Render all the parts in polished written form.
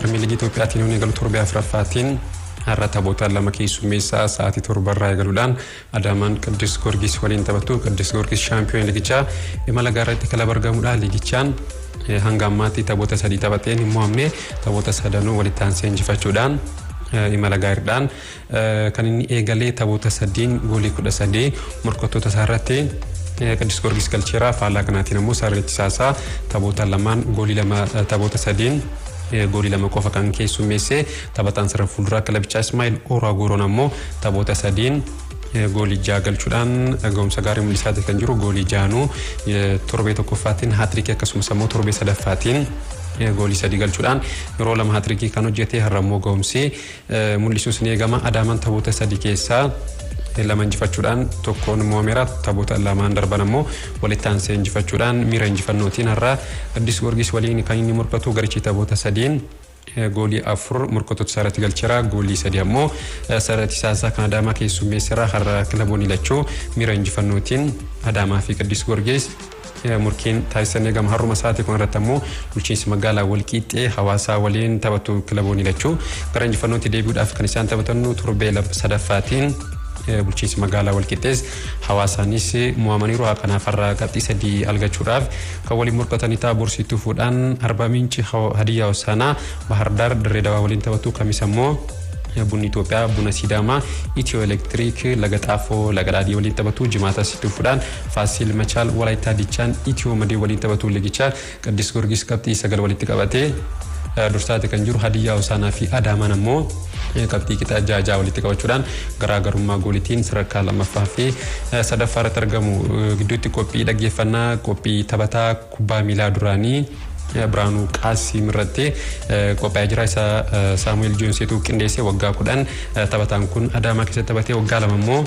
Premier League Itoophiyaatiin onni galu torbee afuraffaatiin har'a taphoota lama keessummeessaa sa'aatii torbarraa eegaluudhaan Adaamaan Qiddus Giyoorgis waliin taphatu. Qiddus Giyoorgis shaampiyoon liigichaa imala gaaraatti kalaba argamuudhaan liigichaan hanga ammaatti taphoota 3 taphateen immoo amne taphoota 3 walitti aansee injifachuudhaan imala gaariidhaan kan inni eegalee taphoota 3 goolii 13 morkattoota isaarratti Qiddus Giyoorgis galcheera. Faallaa kanaatiin immoo Sarreetti Saasaa taphoota lamaan goolii 2 taphoota 3 goolii 2 qofa kan keessummeesse. Taphataan sarara fuulduraa kilabichaa Ismaa'il Oraagoroon ammoo taphoota 3 goolii 6 galchuudhaan ga'umsa gaarii mul'isaa kan jiru. Goolii 6 torbee tokkoffaatiin haatriikii akkasumas ammoo torbee sadaffaatiin goolii 3 galchuudhaan yeroo lama haatriikii kan hojjete. Har'a immoo ga'umsi mul'isuus ni eegama. Adaamaan taphoota 3 keessaa lama injifachuudhaan tokkoon moo'ameera. Taphoota lamaan darban ammoo walitti aansee injifachuudhaan miira injifannootiin har'a Qiddus Giyoorgis waliin kan inni morkatu. Garichi taphoota 3 goolii 4 morkattoota isaarratti galcheera. Goolii 3 ammoo Sarreetti Saasaa kan Adaamaa keessummeesseera. Har'a kilaboonni lachuu miira injifannootiin Adaamaa fi Qiddus Giyoorgis murkiin taasisan eegama. Har'uma sa'aatii kun irratti ammoo bulchiinsi magaalaa Walqiixxee Hawaasaa waliin taphatu kilaboonni lachuu gara injifannootti deebi'uudhaaf kan isaan taphatan torbee sadaffaatiin bulchiinsi magaalaa Walqiixxees Hawaasaanis mo'amaniiru. Kanaaf har'a qabxii 3 argachuudhaaf kan waliin morkatanii ta'a. Boorsituu fuudhaan Arbaa Minchi Hadiyyaa Hoosaanaa Bahar Daar Dirree Dawaa waliin taphatu. Kamis ammoo Bunni Itoophiyaa Buna Sidaamaa Itiyoo Elektiriik Laga Xaafoo Laga Daadhii waliin taphatu. Jimaata situu fuudhaan Faasil Machaal Walaayittaa Dichaan Itiyoo Madii waliin taphatu. Liigichaa Qiddus Giyoorgis qabxii 9 walitti qabatee dursaati kan jiru. Hadiyyaa Hoosaanaa fi Adaamaan ammoo qabxii qixa 6 walitti qabachuudhaan garaagarummaa goolitiin sadarkaa lammaffaa fi sadaffaa irratti argamu. Gidduutti qophii dhaggeeffannaa qophii taphataa kubbaa miilaa duraanii Biraanuu Qaasiim irratti qophaa'ee jira. Isa Saamu'eel Joonseetu qindeessee waggaa 10 taphataan kun Adaamaa keessatti taphatee waggaa 2 immoo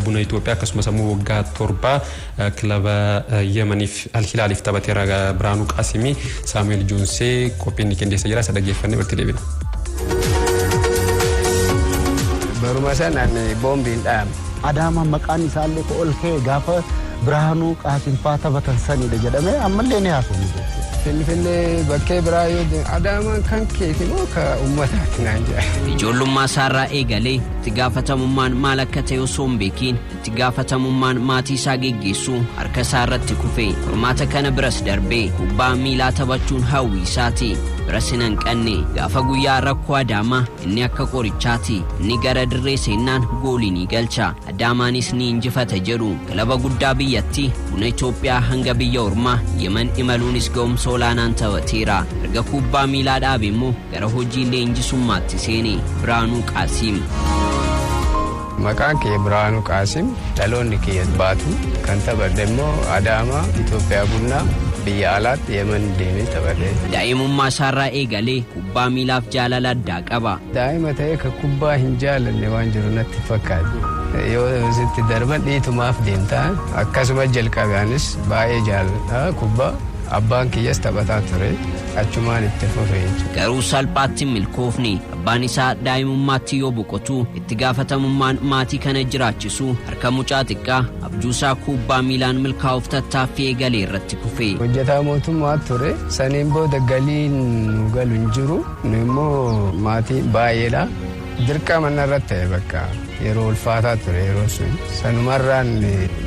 Buna Itoophiyaa akkasumas ammoo waggaa 7 kilaba Yemaniif Al-Hilaaliif taphateera. Biraanuu Qaasiimii Saamu'eel Joonsee qophiin qindeessee jira. Isa dhaggeeffannee walitti deebina. Baruma sanaan boombiin dhaame. Adaamaan maqaan isaallee ol ka'e gaafa Biraanuu Qaasiim fa'aa taphatan sanidha jedhamee ammallee ni haasofnu. Finfinnee bakkee biraa yoo Adaamaan kan keeti moo ka uummataati naan jedha. Ijoollummaa isaarraa eegalee itti gaafatamummaan maal akka ta'e osoo hin beekiin itti gaafatamummaan maatii isaa geggeessuu harka isaa irratti kufe. Furmaata kana biras darbee kubbaa miilaa taphachuun hawwii isaati. Biras hin hanqanne gaafa guyyaa rakkoo Adaamaa inni akka qorichaati. Inni gara dirree seennaan goolii ni galcha. Adaamaanis ni injifata jedhu. Kilaba guddaa biyyatti Buna Itoophiyaa hanga biyya ormaa Yemen imaluunis ga'umsa olaanaan taphateera. Erga kubbaa miilaa dhaabe immoo gara hojii leenjisummaatti seene. Biraanuu Qaasiim. Maqaan kee Biraanuu Qaasiim, dhaloonni kee baatu kan taphadhe immoo Adaamaa Itoophiyaa Bunnaa biyya alaatti Yemen deemee taphadhe. Daa'imummaa isaarraa eegalee kubbaa miilaaf jaalala addaa qaba. Daa'ima ta'ee ka kubbaa hin jaalanne waan jiru natti fakkaata. Yoo sitti darban dhiitumaaf deemtaa akkasuma jalqabaanis baay'ee jaalladha kubbaa. Abbaan kiyyas taphataa ture achumaan itti fufee. Garuu salphaatti milkoofne. Abbaan isaa daa'imummaatti yoo boqotu itti gaafatamummaan maatii kana jiraachisu harka mucaa xiqqaa abjuusaa kubbaa miilaan milkaa'uuf tattaaffii eegalee irratti kufe. Hojjetaa mootummaa ture. Saniin booda galiin nu galu hin jiru. Nu immoo maatii baay'eedha. Dirqama narratti ta'e bakka yeroo ulfaataa ture yeroo sun. Sanumarraan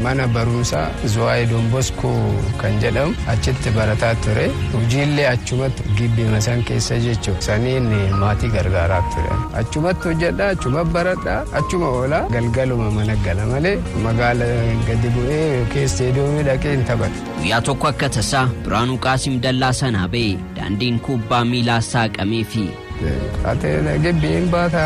mana barumsaa Zuwaayee Don Boskoo kan jedhamu achitti barataa ture. Hojiillee achumatti gibbima san keessa jechuudha. Saniin maatii gargaaraa ture. Achumatti hojjedha, achuma baradha, achuma oola. Galgaluma mana gala malee magaala gadi bu'ee yookiin isteediyoomii dhaqee hin taphatu. Guyyaa tokko akka tasaa Biraanuu Qaasiim dallaa sanaa ba'e daandiin kubbaa miilaa saaqameefi. Ate gibbiin baata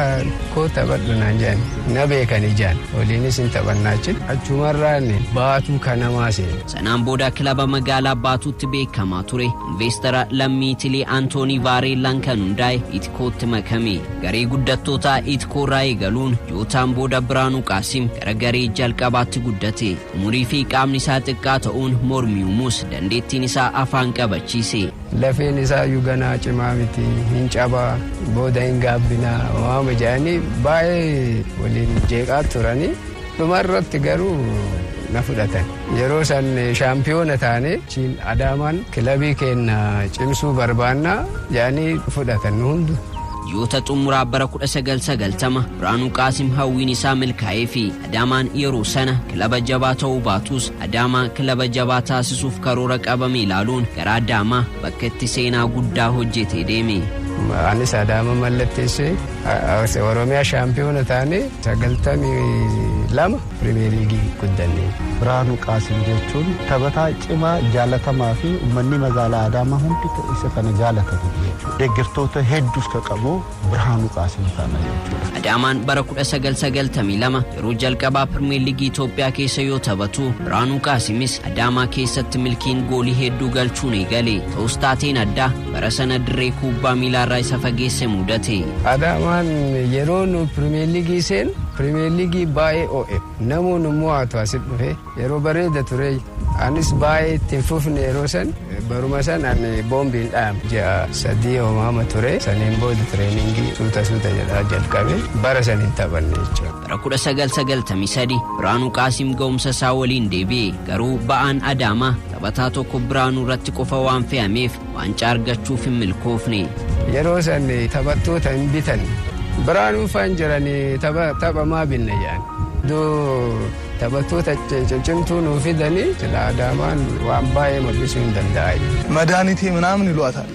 koo taphadhu naan jedhan na beekan ijaan waliinis hin taphannaachi achumarraan baatuu kanamaa seene. Sanaan booda kilaba magaalaa Baatuutti beekamaa ture investara lammii Itilee Antoonii Vaareellaan kan hundaa'e Itikootti makame. Garee guddattoota Itikoorraa eegaluun yootaan booda Biraanuu Qaasiim gara garee jalqabaatti guddate. Umurii fi qaamni isaa xiqqaa ta'uun mormii uumuus dandeettiin isaa afaan qabachiise. Lafeen isaa yuganaa cimaa miti hin cabaa. Booda hin gaabbinaa waama jedhanii baay'ee waliin jeeqaa turanii dhumarratti garuu na fudhatan. Yeroo san shaampiyoona taane chiin Adaamaan kilabii keenya cimsuu barbaanna jedhanii fudhatan hundu. Yoota xumuraa bara 1990 Biraanuu Qaasim hawwiin isaa milkaa'ee fi Adaamaan yeroo sana kilaba jabaa ta'uu baatus Adaamaa kilaba jabaa taasisuuf karoora qabame ilaaluun gara Adaamaa bakka itti seenaa guddaa hojjetee deeme. Anis Adaama mallatteessee Oromiyaa shaampiyoona taane 92 Pirimeer Liigii guddanne. Biraanuu Qaasim jechuun taphataa cimaa jaalatamaa fi uummanni magaalaa Adaamaa hundi isa kana jaalatatu jechuudha. Deeggartoota hedduus ka qabu Biraanuu Qaasim kana jechuudha. Adaamaan bara 1992 yeroo jalqabaa Pirimeer Liigii Itoophiyaa keessa yoo taphatu Biraanuu Qaasimis Adaamaa keessatti milkiin goolii hedduu galchuun eegale. Ta'us taateen addaa bara sana dirree kubbaa miilaa irraa isa fageesse mudate. Adaamaan yeroo nu Pirimeer Liigii seen Pirimeer Liigii baay'ee o'e. Namoonni mo'atu asit dhufe yeroo bareeda ture. Anis baay'ee ittiin fufne yeroo san baruma san ani boombiin dhaam ji'a 3 homaama ture. Saniin booda tireeningii suuta jedhaa jalqabe bara saniin taphanne jechuudha. Bara 1993 Biraanuu Qaasim ga'umsa isaa waliin deebi'e. Garuu ba'aan Adaamaa taphataa tokko Biraanuu irratti qofa waan fe'ameef waancaa argachuuf hin milkoofne. Yeroo san taphattoota hin bitan. Biraanuu faan jiranii taphamaa binne jedhan. taphattoota cimtuu nuuf fidanii sila Adaamaan waan baay'ee mul'isuu hin danda'ayi. መድኃኒቴ ምናምን ይሏታል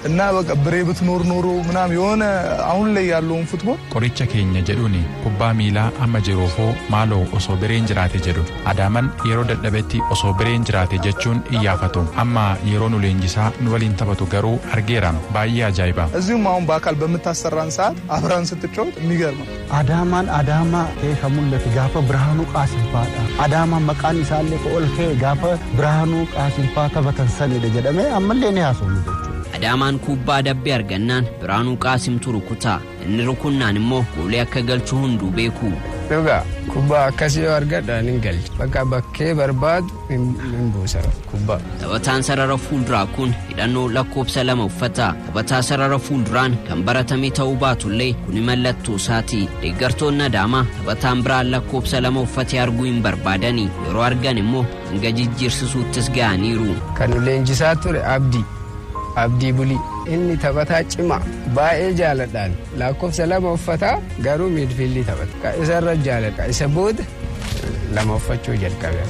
እና በቃ ብሬ ብትኖር ኖሮ ምናምን የሆነ አሁን ላይ ያለውን ፉትቦል ቆሪቻ ኬኛ ጀዱኒ ኩባ ሚላ አማ ጅሮፎ ማሎ ኦሶ ብሬን ጅራቴ ጀዱ አዳመን የሮ ደደበቲ ኦሶ ብሬን ጅራቴ ጀቹን እያፈቱ አማ የሮ ኑ ሌንጂሳ ኑወሊን ተበቱ ገሩ አርጌራም ባይ አጃይባ እዚሁም አሁን በአካል በመታሰራን ሰዓት አብራን ስትጫወት የሚገርም አዳማን አዳማ ከሙለት ጋፈ ብርሃኑ ቃሲምፋዳ አዳማ መቃን ይሳለ ኮልኬ ጋፈ ብርሃኑ ቃሲምፋታ በተንሰን ደጀደመ አመለኔ ያሶም Adaamaan kubbaa dabbe argannaan Biraanuu Qaasimtu rukutaa inni rukunnaan immoo goolee akka galchu hunduu beeku. Dhugaa kubbaa akkasii yoo argadhaan hin galchi bakka bakkee barbaadu hin buusa kubbaa. Taphataan sarara fuulduraa kun hidhannoo lakkoobsa 2 uffata. Taphataa sarara fuulduraan kan baratame ta'uu baatullee kuni mallattoo isaati. Deeggartoonni Adaamaa taphataan biraan lakkoobsa 2 uffatee arguu hin barbaadani yeroo argan immoo hanga jijjiirsisuuttis ga'aniiru. Kan leenjisaa ture Abdii Bulii inni taphataa cimaa baay'ee jaaladhaan lakkoofsa 2 uffataa garuu miidfiildii taphata. Isarra jaaladha isa booda 2 uffachuu jalqabe.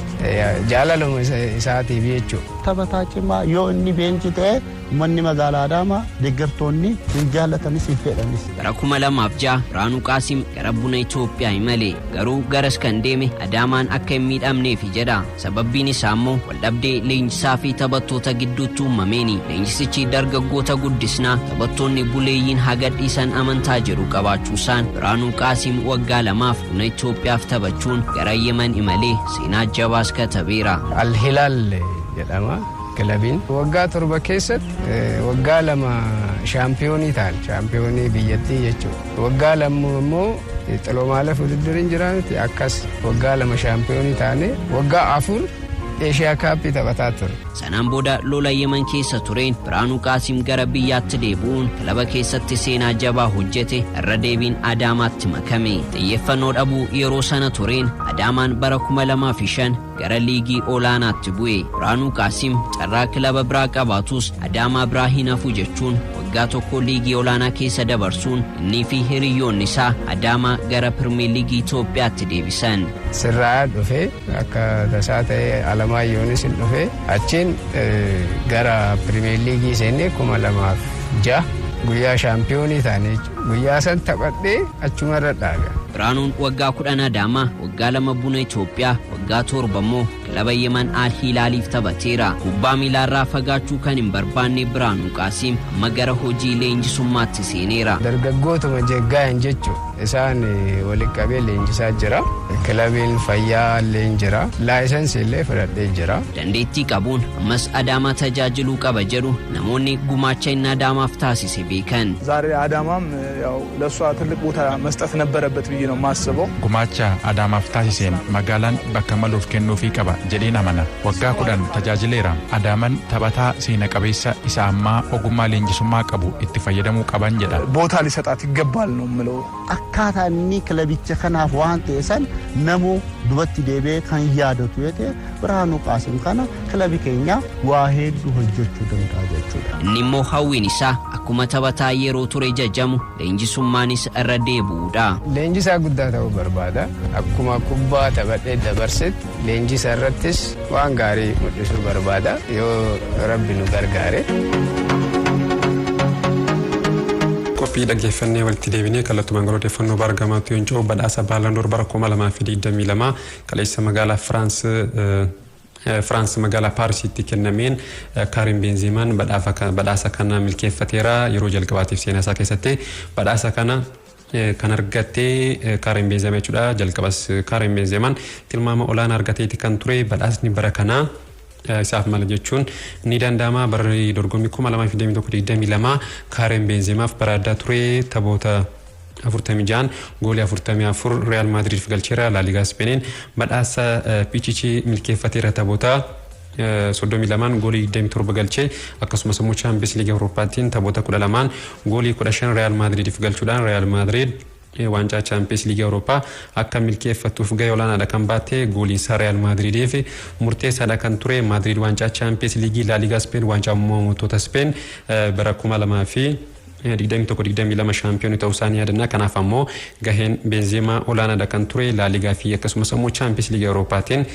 Jaalaluma isaatiif jechuudha. Taphataa cimaa yoo inni beenji ta'e manni magaalaa Adaamaa deeggartoonni hin jaallatanis hin fedhanis. Bara 2006 Biraanuu Qaasim gara buna Itoophiyaa himale garuu garas kan deeme Adaamaan akka hin miidhamneef jedha. Sababbiin isaa immoo waldhabdee leenjisaa fi taphattoota gidduutti uumameeni. Leenjisichi dargaggoota guddisnaa taphattoonni buleeyyiin haga dhiisan amantaa jiru qabaachuusaan Biraanuu Qaasim waggaa 2 buna Itoophiyaaf taphachuun gara Yemen imalee seenaa jabaas katabeera. Al-Hilaal jedhama. Kilabiin waggaa 7 keessatti waggaa 2 shaampiyoonii ta'an shaampiyoonii biyyattii jechuudha. Waggaa 2 immoo xiloomaala fuulduriin jiraanti akkas waggaa 2 shaampiyoonii ta'anii waggaa 4 Eeshiyaa kaappii taphataa ture. Sanaan booda lola Yemen keessa tureen Biraanuu Qaasim gara biyyaatti deebi'uun kilaba keessatti seenaa jabaa hojjete irra deebiin Adaamaatti makame. Xiyyeeffannoo dhabuu yeroo sana tureen Adaamaan bara 2005 gara liigii olaanaatti bu'e. Biraanuu Qaasim carraa kilaba biraa qabaatus Adaamaa biraa hin hafu jechuun waggaa tokko liigii olaanaa keessa dabarsuun innii fi hiriyoonni isaa Adaamaa gara Pirimeer Liigii Itoophiyaatti deebisan. Sirraa dhufee akka tasaa ta'ee Alamaayyoonis hin dhufee achiin gara Pirimeer Liigii seennee 2006 guyyaa shaampiyoonii taane guyyaa san taphadhee achumarra dhaabe. Biraanuun waggaa 10 Adaamaa waggaa 2 buna Itoophiyaa waggaa 7 immoo kilaba Yemen Al-Hilaaliif taphateera. Kubbaa miilaarraa fagaachuu kan hin barbaanne Biraanuu Qaasim amma gara hojii leenjisummaatti seeneera. Dargaggootuma jeggaa'an jechuun isaan waliin qabee leenjisaa jira. Kilabiin fayyaa illee jira. Laayisansi illee fudhadhee jira. Dandeettii qabuun ammas Adaamaa tajaajiluu qaba jedhu namoonni gumaacha inni Adaamaaf taasise beekan. ዛሬ አዳማም ያው ለሷ ትልቅ ቦታ መስጠት ነበረበት ብዬ ነው ማስበው። ጉማቻ አዳማፍ ታሲሴን መጋላን በከመሎፍ ከኖፊ ቀባ ጀዴና ማና ወጋ ኩዳን ተጃጅሌራ አዳማን ተባታ ሲነ ቀበይሳ ኢሳማ ኦጉማ ሌንጂሱማ ቀቡ ኢትፈየደሙ ቀባን ጀዳ ቦታ ሊሰጣት ይገባል ነው ምለው። akkaataa inni kilabicha kanaaf waan ta'e san namu dubatti deebi'ee kan yaadatu yoo ta'e Birhaanuu Qaasim kana kilabii keenyaaf waa hedduu hojjechuu danda'a jechuudha. Inni immoo hawwiin isaa akkuma taphataa yeroo ture jajamu leenjisummaanis irra deebi'uudha. Leenjisaa guddaa ta'uu barbaada. Akkuma kubbaa taphadhee dabarsetti leenjisa irrattis waan gaarii mul'isuu barbaada yoo Rabbi nu gargaare. Qophii dhaggeeffannee walitti deebinee kallattumaan gara odeeffannoo bargamaatti yoon ce'u badhaasa Ballon d'Or bara 2022 kaleessa magaalaa France magaalaa Paarisitti kennameen Karim Benzemaan badhaasa kana milkeeffateera yeroo jalqabaatiif seenaa isaa keessatti badhaasa kana kan argatee Karim Benzemaa jechuudha. Jalqabas Karim Benzemaan tilmaama olaanaa argateeti kan ture badhaasni bara kanaa isaaf mala jechuun ni danda'ama. Barri dorgommii 2022 Karim Benzemaaf bara addaa ture taphoota 46 goolii 44 Real Madrid galcheera. La Liga Spain badhaasa Pichichi milkeeffateera taphoota 32 goolii 27 galchee akkasumas immoo Champions League Europaatiin taphoota 12 goolii 15 Real Madrid galchuudhaan Real Madrid waancaa Champions League Europa akka milkeeffattuuf gahee olaanaadha kan baate gooliin isaa Real Madridiif murteessaadha kan ture. Madrid waancaa Champions League, La Liga Spain waancaa mootota Spain bara 2021-22 shaampiyoonii ta'uu isaanii yaadannaa. Kanaaf ammoo gaheen Benzema olaanaadha kan ture. La Liga fi akkasumas ammoo Champions League Europaatiin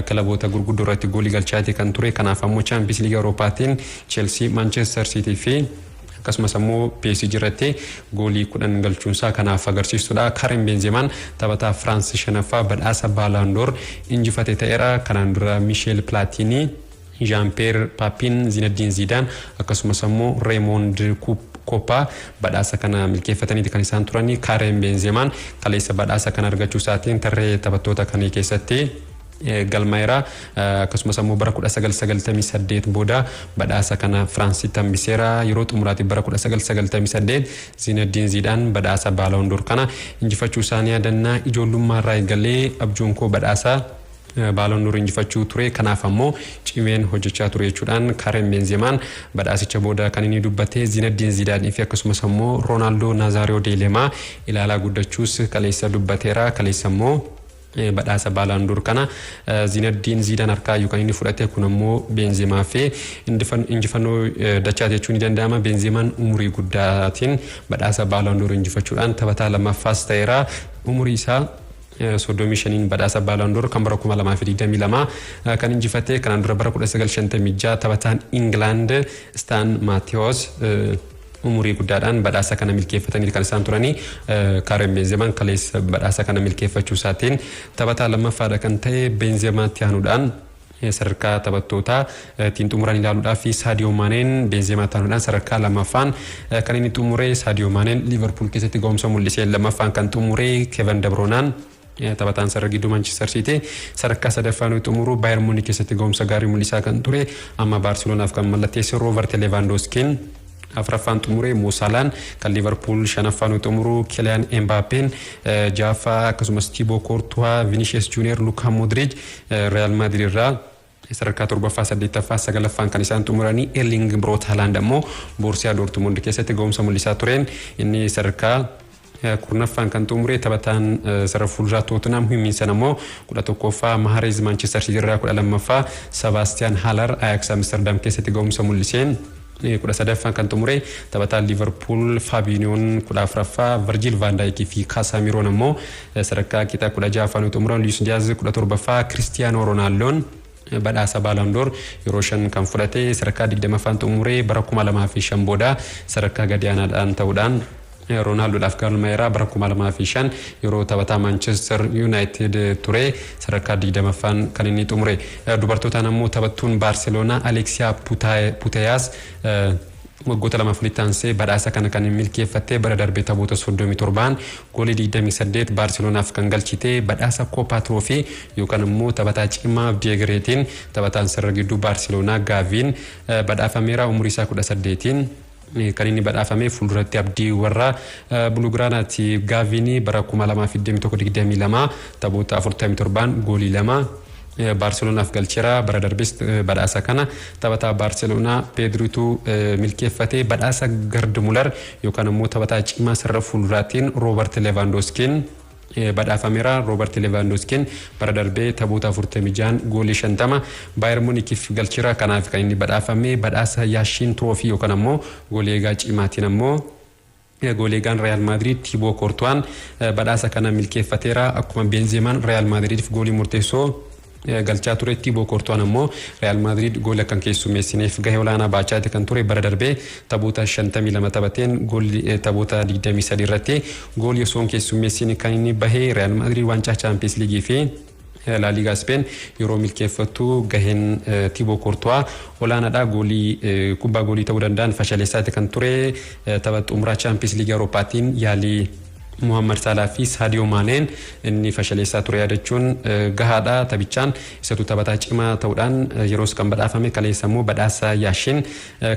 kilaboota gurguddoo irratti goolii galchaatee kan ture. Kanaaf ammoo Champions League Europaatiin Chelsea, Manchester City fi akkasumas ammoo PSG irratti goolii 10 galchuunsaa kanaaf agarsiistudha. Karim Benzemaan taphataa France shanaffaa badhaasa Ballon d'Or injifate ta'eera. Kanaan dura Michel Platini, Jean-Pierre Papin, Zinedine Zidane akkasumas ammoo Raymond Kopa badhaasa kana milkeeffatanii kan isaan turani. Karim Benzemaan kaleessa badhaasa kana argachuu isaatiin tarree taphattoota kan keessatti galmaa'eera. Akkasumas ammoo bara 1998 booda badhaasa kana Fransitti hambiseera. Yeroo xumuraatti bara 1998 Zinedine Zidane badhaasa Ballon d'Or kana injifachuu isaanii yaadannaa. Ijoollummaa irraa eegalee abjuun koo badhaasa Ballon d'Or injifachuu ture. Kanaaf ammoo cimeen hojjechaa ture jechuudhaan Karim Benzemaan badhaasicha booda kan inni dubbate. Zinedine Zidane fi akkasumas ammoo Ronaldo Nazario de Lema ilaalaa guddachuus kaleessa dubbateera. Kaleessa ammoo badhaasa Ballon d'Or kana Zinedine Zidane harkaa kan inni fudhate kun ammoo Benzemaa fi injifannoo dachaa jechuun ni danda'ama. Benzemaan umurii guddaatiin badhaasa Ballon d'Or injifachuudhaan taphataa lammaffaas ta'eera. Umurii isaa 35 badhaasa Ballon d'Or kan bara 2022 kan injifate. Kanaan dura bara 1956 taphataan England Stan Matthews umurii guddaadhaan badhaasa kana milkeeffatanii kan isaan turanii. Karim Benzemaan kaleessa badhaasa kana milkeeffachuu isaatiin taphataa lammaffaadha kan ta'e. Benzemaatti aanuudhaan sadarkaa taphattoota ittiin xumuran ilaaluudhaaf Sadio Maneen Benzemaa taanuudhaan sadarkaa lammaffaan kan inni xumure. Sadio Maneen Liverpool keessatti gahumsa mul'isee lammaffaan kan xumure. Kevin De Bruyne taphataan sarara gidduu Manchester City sadarkaa sadaffaan xumuru. Bayern Munich keessatti gahumsa gaarii mul'isaa kan ture. Amma Barcelonaaf kan mallatteesse Robert Lewandowskiin afraffaan xumure. Mo Salah kan Liverpool shanaffaan xumuru. Kylian Mbappé jaaffaa akkasumas Thibaut Courtois, Vinicius Junior, Luka Modric Real Madrid irraa sadarkaa torbaffaa, saddeettaffaa, sagalaffaan kan isaan xumuranii. Erling Braut Haaland ammoo Borussia Dortmund keessatti gahumsa mul'isaa tureen inni sadarkaa kurnaffaan kan xumure. Taphataan sarara fuulduraa Tottenham Himiinsan ammoo 11ffaa, Mahrez Manchester City irraa 12ffaa, Sebastian Haller Ajax Amsterdam keessatti gahumsa mul'iseen 13ffaan kan xumure. Taphataan Liverpool Fabinhoon 14ffaa, Virgil van Dijk fi Casemiroon ammoo sadarkaa qixa 16ffaan xumuran. Luis Diaz 17ffaa, Cristiano Ronaldoon badhaasa Ballon d'Or yeroo 5 kan fudhate sadarkaa 20ffaan xumure. Bara 2005 booda sadarkaa gadi aanaadhaan ta'uudhaan Ronaldoodhaaf galmaa'eera. Bara 2005 yeroo taphataa Manchester United ture sadarkaa 20ffaan kan inni xumure. Dubartootaan ammoo taphattuun Barcelona Alexia Putellas waggoota lamaaf walitti badhaasa kana kan milkeeffatte. Bara darbee taphoota 37 goolii 28 Barcelonaaf kan galchite. Badhaasa Copa Trophy yookaan immoo taphataa cimaa Deegreetiin taphataan sarara gidduu Barcelona Gaaviin badhaafameera. Umurii isaa 18 kan inni badhaafame. Fuulduratti abdii warra Bulugiraanaati. Gaaviin bara 2021-22 taphoota 47 goolii 2 Barcelonaaf galcheera bara darbis badhaasa kana taphataa Barcelonaa Pedritu milkeeffatee badhaasa Gerd Muller yookaan immoo taphataa cimaa sarara fuulduraatiin Robert Lewandowskiin badhaafameera. Robert Lewandowskiin bara darbee taphoota 46 goolii 50 Bayern Munichiif galcheera. Kanaaf kan inni badhaafame badhaasa Yashin Trophy yookaan immoo goolii eegaa cimaatiin immoo gooliigaan Real Madrid Thibaut Courtois badhaasa kana milkeeffateera. Akkuma Benzemaan Real Madridiif goolii murteessoo galchaa ture. Thibaut Courtois ammoo Real Madrid goolii kan keessummeessineef gahee olaanaa baachaati kan ture. Bara darbee taphoota 52 taphateen goolii taphoota 23 irratti goolii osoo keessummeessine kan inni bahee Real Madrid waancaa Champions League fi La Liga Spain yeroo milkeeffatu gaheen Thibaut Courtois olaanaadha. Goolii kubbaa goolii ta'uu danda'an fashaleessaati kan ture. Tapha xumuraa Champions League Europaatiin yaalii Muhammad Salah fi Sadio Maneen inni fashaleessaa ture yaadachuun gahaadha. Taphichaan isatu taphataa cimaa ta'uudhaan yeroos kan badhaafame kaleessa immoo badhaasa Yashin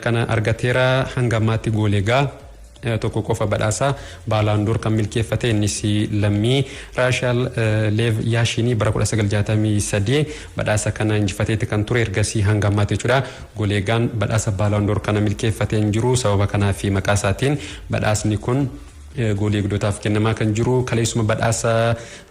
kana argateera. Hanga ammaatti gooleegaa tokko qofa badhaasa Ballon d'Or kan milkeeffate innis lammii Rachel Lev Yashin bara 1963 badhaasa kana injifateeti kan ture. Ergasii hanga ammaatti jechuudha gooleegaan badhaasa Ballon d'Or kana milkeeffate hin jiru. Sababa kanaa fi maqaa isaatiin badhaasni kun goolii eegdotaaf kennamaa kan jiru. Kaleessuma badhaasa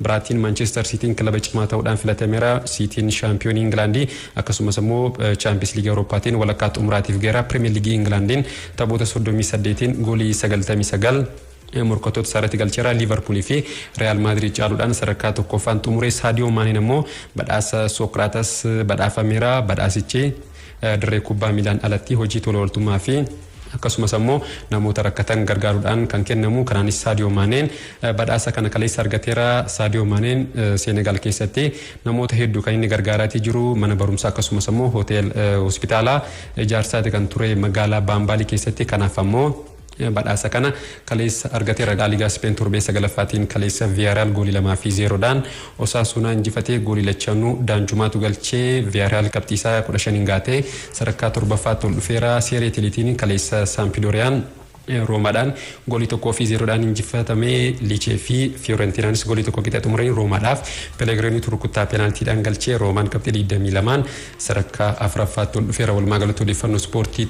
biraatiin Manchester Cityin kilaba cimaa ta'uudhaan filatameera. Cityin shaampiyoonii Ingilandi akkasumas immoo Champions League Europaatiin walakkaa xumuraatiif geera. Premier League Ingilandi taphoota 38 goolii 99 morkattoota isaarratti galcheera. Liverpool fi Real Madrid caaluudhaan sadarkaa tokkoffaan xumure. Sadio Maneen immoo badhaasa Socrates badhaafameera. Badhaasichi dirree kubbaa miilaan alatti hojii tola ooltummaa fi akkasumas immoo namoota rakkatan gargaaruudhaan kan kennamu. Kanaanis Sadio Maneen badhaasa kana kaleessa argateera. Sadio Maneen Senegal keessatti namoota hedduu kan inni gargaaraatii jiru. Mana barumsaa akkasumas immoo hotel hospitaalaa ijaarsaati kan ture magaalaa Baambaali keessatti. Kanaaf ammoo badhaasa kana kaleessa argateera. La Liga Spain torbee 9ffaatiin kaleessa Villarreal goolii 2-0dhaan Osasuna injifatee goolii lachanuu daanjumaatu galchee Villarreal qabxiisaa 15 gaatee sadarkaa 7ffaatti ol dhufeera. Serie Tilitiin kaleessa Sampdoriyaan Roomaadhaan goolii 1-0dhaan injifatamee. Lichee fi Fiorentinaanis goolii 1 qixa xumuranii Roomaadhaaf Pellegrini rukuttaa penaaltiidhaan galchee Roomaan qabxii 22 sadarkaa 4ffaatti ol dhufeera. Walumaa galatti odeeffannoo ispoortii